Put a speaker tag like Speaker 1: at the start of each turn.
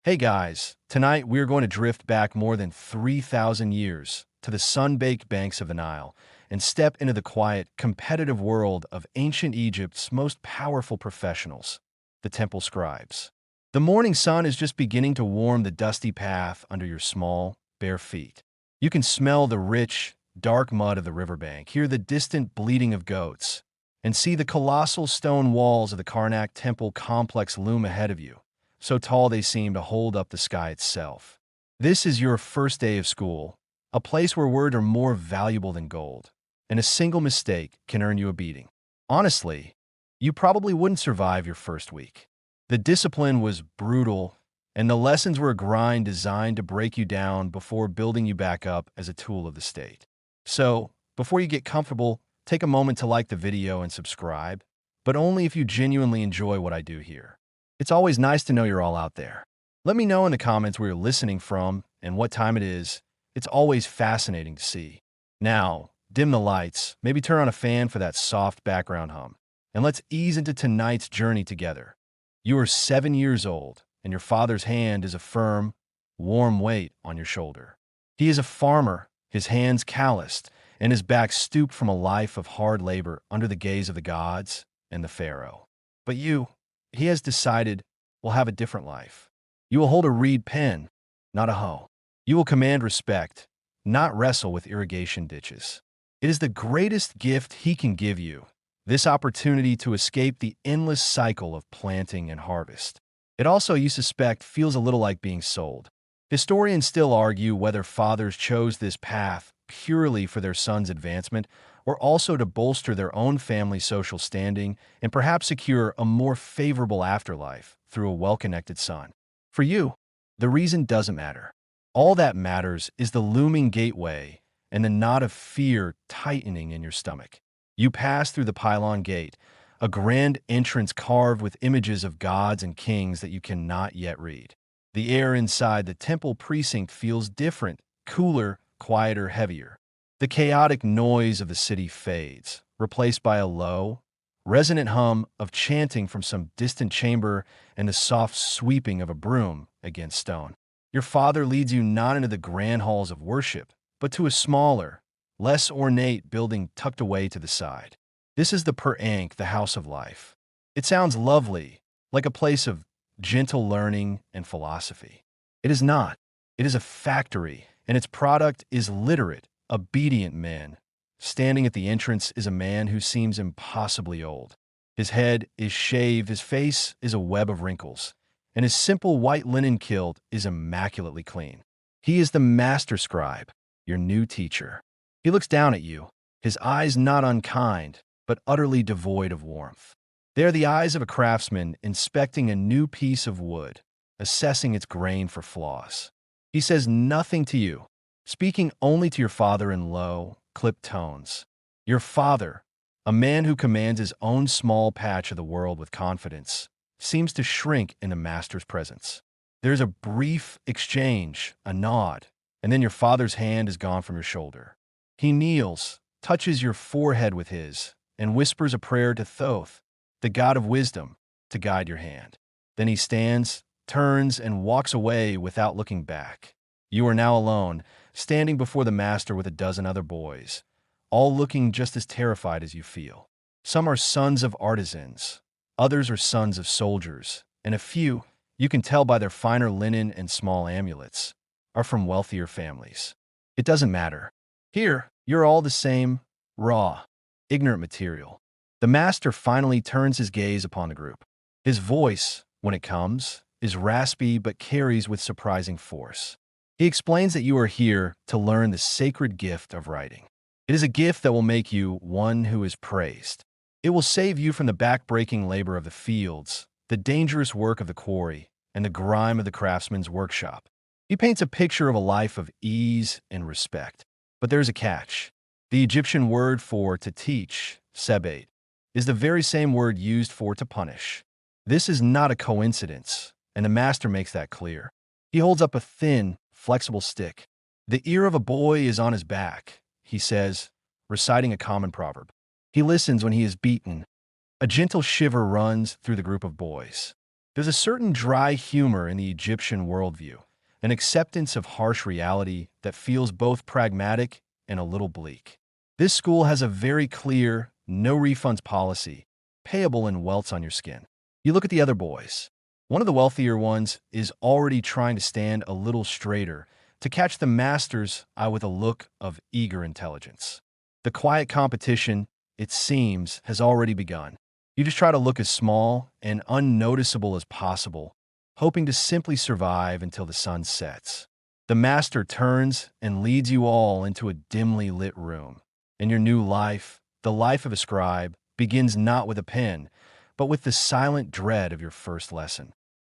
Speaker 1: Hey guys, tonight we are going to drift back more than 3,000 years to the sun-baked banks of the Nile and step into the quiet, competitive world of ancient Egypt's most powerful professionals, the temple scribes. The morning sun is just beginning to warm the dusty path under your small, bare feet. You can smell the rich, dark mud of the riverbank, hear the distant bleating of goats, and see the colossal stone walls of the Karnak temple complex loom ahead of you, so tall they seem to hold up the sky itself. This is your first day of school, a place where words are more valuable than gold, and a single mistake can earn you a beating. Honestly, you probably wouldn't survive your first week. The discipline was brutal, and the lessons were a grind designed to break you down before building you back up as a tool of the state. So, before you get comfortable, take a moment to like the video and subscribe, but only if you genuinely enjoy what I do here. It's always nice to know you're all out there. Let me know in the comments where you're listening from and what time it is. It's always fascinating to see. Now, dim the lights, maybe turn on a fan for that soft background hum, and let's ease into tonight's journey together. You are 7 years old, and your father's hand is a firm, warm weight on your shoulder. He is a farmer, his hands calloused, and his back stooped from a life of hard labor under the gaze of the gods and the pharaoh. But he has decided, will have a different life. You will hold a reed pen, not a hoe. You will command respect, not wrestle with irrigation ditches. It is the greatest gift he can give you, this opportunity to escape the endless cycle of planting and harvest. It also, you suspect, feels a little like being sold. Historians still argue whether fathers chose this path purely for their son's advancement or also to bolster their own family's social standing and perhaps secure a more favorable afterlife through a well-connected son. For you, the reason doesn't matter. All that matters is the looming gateway and the knot of fear tightening in your stomach. You pass through the pylon gate, a grand entrance carved with images of gods and kings that you cannot yet read. The air inside the temple precinct feels different, cooler, quieter, heavier. The chaotic noise of the city fades, replaced by a low, resonant hum of chanting from some distant chamber and the soft sweeping of a broom against stone. Your father leads you not into the grand halls of worship, but to a smaller, less ornate building tucked away to the side. This is the Per-Ankh, the House of Life. It sounds lovely, like a place of gentle learning and philosophy. It is not. It is a factory, and its product is literate, obedient men. Standing at the entrance is a man who seems impossibly old. His head is shaved, his face is a web of wrinkles, and his simple white linen kilt is immaculately clean. He is the master scribe, your new teacher. He looks down at you, his eyes not unkind, but utterly devoid of warmth. They are the eyes of a craftsman inspecting a new piece of wood, assessing its grain for flaws. He says nothing to you, speaking only to your father in low, clipped tones. Your father, a man who commands his own small patch of the world with confidence, seems to shrink in the master's presence. There's a brief exchange, a nod, and then your father's hand is gone from your shoulder. He kneels, touches your forehead with his, and whispers a prayer to Thoth, the god of wisdom, to guide your hand. Then he stands, turns, and walks away without looking back. You are now alone, standing before the master with a dozen other boys, all looking just as terrified as you feel. Some are sons of artisans, others are sons of soldiers, and a few, you can tell by their finer linen and small amulets, are from wealthier families. It doesn't matter. Here, you're all the same, raw, ignorant material. The master finally turns his gaze upon the group. His voice, when it comes, is raspy but carries with surprising force. He explains that you are here to learn the sacred gift of writing. It is a gift that will make you one who is praised. It will save you from the back-breaking labor of the fields, the dangerous work of the quarry, and the grime of the craftsman's workshop. He paints a picture of a life of ease and respect. But there's a catch. The Egyptian word for to teach, sebate, is the very same word used for to punish. This is not a coincidence, and the master makes that clear. He holds up a thin, flexible stick. The ear of a boy is on his back, he says, reciting a common proverb. He listens when he is beaten. A gentle shiver runs through the group of boys. There's a certain dry humor in the Egyptian worldview, an acceptance of harsh reality that feels both pragmatic and a little bleak. This school has a very clear, no refunds policy, payable in welts on your skin. You look at the other boys. One of the wealthier ones is already trying to stand a little straighter to catch the master's eye with a look of eager intelligence. The quiet competition, it seems, has already begun. You just try to look as small and unnoticeable as possible, hoping to simply survive until the sun sets. The master turns and leads you all into a dimly lit room. And your new life, the life of a scribe, begins not with a pen, but with the silent dread of your first lesson.